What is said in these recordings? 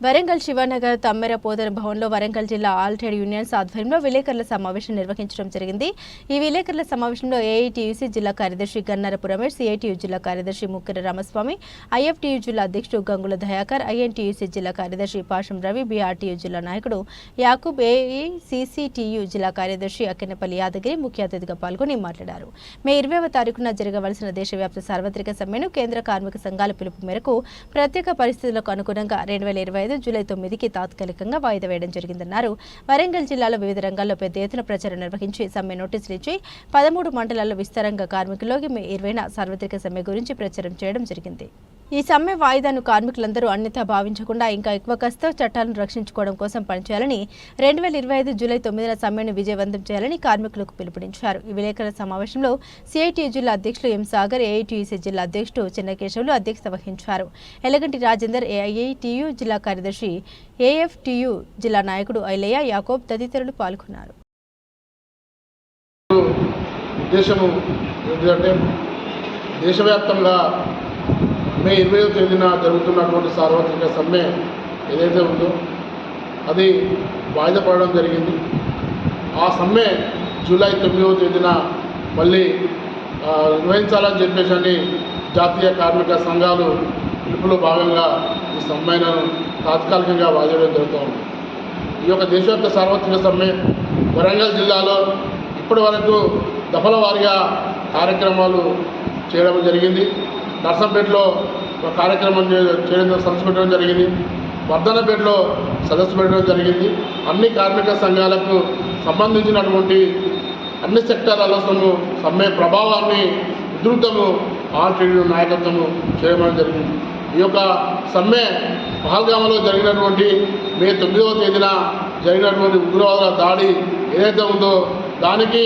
వరంగల్ శివనగర్ తమ్మెర పోదన భవన్లో వరంగల్ జిల్లా all trade unions ఆధ్వర్యంలో విలేకరుల సమావేశం నిర్వహించడం జరిగింది। ఈ విలేకరుల సమావేశంలో ఏఐటీయూసీ జిల్లా కార్యదర్శి గన్నరపు రమేష్, సిఐటియు జిల్లా కార్యదర్శి ముక్కెర రామస్వామి, ఐఎఫ్టియు జిల్లా అధ్యక్షుడు గంగుల దయాకర్, ఐఎన్టీయూసీ జిల్లా కార్యదర్శి పాషం రవి, బీఆర్టీయు జిల్లా నాయకుడు యాకూబ్, ఏఐసీసీటీయు జిల్లా కార్యదర్శి అక్కెనపల్లి యాదగిరి ముఖ్య అతిథిగా పాల్గొని మాట్లాడారు। మే 20వ తారీఖున జరగవలసిన దేశవ్యాప్త సార్వత్రిక సమ్మెను కేంద్ర కార్మిక సంఘాల పిలుపు మేరకు ప్రత్యేక పరిస్థితులకు అనుగుణంగా 2025 జూలై 9కి తాత్కాలికంగా వాయిదా వేయడం జరిగిందన్నారు। వరంగల్ జిల్లాలో వివిధ రంగాల్లో పెద్ద ఎత్తున ప్రచారం నిర్వహించి సమ్మె నోటీసులు ఇచ్చి 13 మండలాల్లో విస్తారంగా కార్మికుల్లోకి మే 20న సార్వత్రిక సమ్మె గురించి ప్రచారం చేయడం జరిగింది। ఈ సమ్మె వాయిదాను కార్మికులందరూ అన్యథా భావించకుండా ఇంకా ఎక్కువ కష్టం చట్టాలను రక్షించుకోవడం కోసం పనిచేయాలని 2025 జూలై 9న సమ్మెను విజయవంతం చేయాలని కార్మికులకు పిలుపునిచ్చారు। ఈ విలేకరుల సమావేశంలో సిఐటియు జిల్లా అధ్యక్షులు ఎం సాగర్, ఏఐటీయూసీ జిల్లా అధ్యక్షుడు చిన్నకేశవులు అధ్యక్షత వహించారు। ఎలగంటి రాజేందర్, ఏఐటియు జిల్లా కార్యదర్శి, ఏఎఫ్టియు జిల్లా నాయకుడు ఐలయ్య, యాకోబ్ తదితరులు పాల్గొన్నారు। దేశవ్యాప్తంగా మే 20వ తేదీన జరుగుతున్నటువంటి సార్వత్రిక సమ్మె ఏదైతే ఉందో అది వాయిదా పడడం జరిగింది। ఆ సమ్మె జూలై 9వ తేదీన మళ్ళీ నిర్వహించాలని చెప్పేసి జాతీయ కార్మిక సంఘాలు పిలుపులో భాగంగా ఈ సమ్మెను తాత్కాలికంగా వాయిదా జరుగుతూ ఉంది। ఈ యొక్క దేశవ్యాప్త సార్వత్రిక సమ్మె వరంగల్ జిల్లాలో ఇప్పటి వరకు దఫల వారీగా కార్యక్రమాలు చేయడం జరిగింది। నర్సంపేటలో ఒక కార్యక్రమం చేయడం సదస్సు పెట్టడం జరిగింది, వర్ధనపేటలో సదస్సు పెట్టడం జరిగింది। అన్ని కార్మిక సంఘాలకు సంబంధించినటువంటి అన్ని సెక్టార్లలో సమ్మె ప్రభావాన్ని ఉధృతము ఆల్ ట్రేడ్ నాయకత్వము చేయడం జరిగింది। ఈ యొక్క సమ్మె పహల్గామలో జరిగినటువంటి మే 9వ తేదీన జరిగినటువంటి ఉగ్రవాదుల దాడి ఏదైతే ఉందో దానికి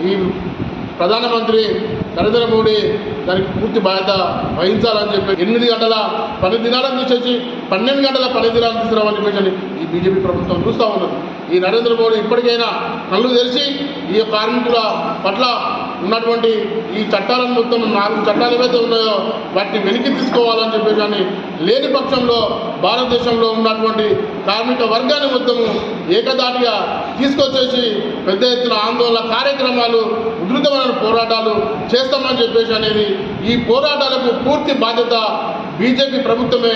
ఈ ప్రధానమంత్రి నరేంద్ర మోడీ దానికి పూర్తి బాధ్యత వహించాలని చెప్పి 8 గంటల పని దినాలను తీసేసి 12 గంటల పని దినాలు తీసుకురావని చెప్పేసి ఈ బీజేపీ ప్రభుత్వం చూస్తూ ఉన్నది। ఈ నరేంద్ర మోడీ ఇప్పటికైనా కళ్ళు తెరిచి ఈ కార్మికుల పట్ల ఉన్నటువంటి ఈ చట్టాలను మొత్తం 4 చట్టాలు ఏవైతే ఉన్నాయో వాటిని వెనక్కి తీసుకోవాలని చెప్పేసి లేని పక్షంలో భారతదేశంలో ఉన్నటువంటి కార్మిక వర్గాన్ని మొత్తము ఏకదాటిగా తీసుకొచ్చేసి పెద్ద ఎత్తున ఆందోళన కార్యక్రమాలు, ఉధృతమైన పోరాటాలు చేస్తామని చెప్పేసి ఈ పోరాటాలకు పూర్తి బాధ్యత బీజేపీ ప్రభుత్వమే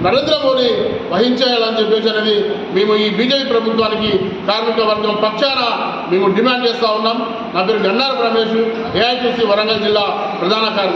నరేంద్ర మోడీ వహించేయాలని చెప్పేసి మేము ఈ బీజేపీ ప్రభుత్వానికి కార్మిక వర్గం పక్షాన మేము డిమాండ్ చేస్తూ ఉన్నాం। నా పేరు గన్నరపు రమేష్, ఏఐటీసీ వరంగల్ జిల్లా ప్రధాన కార్యదర్శి।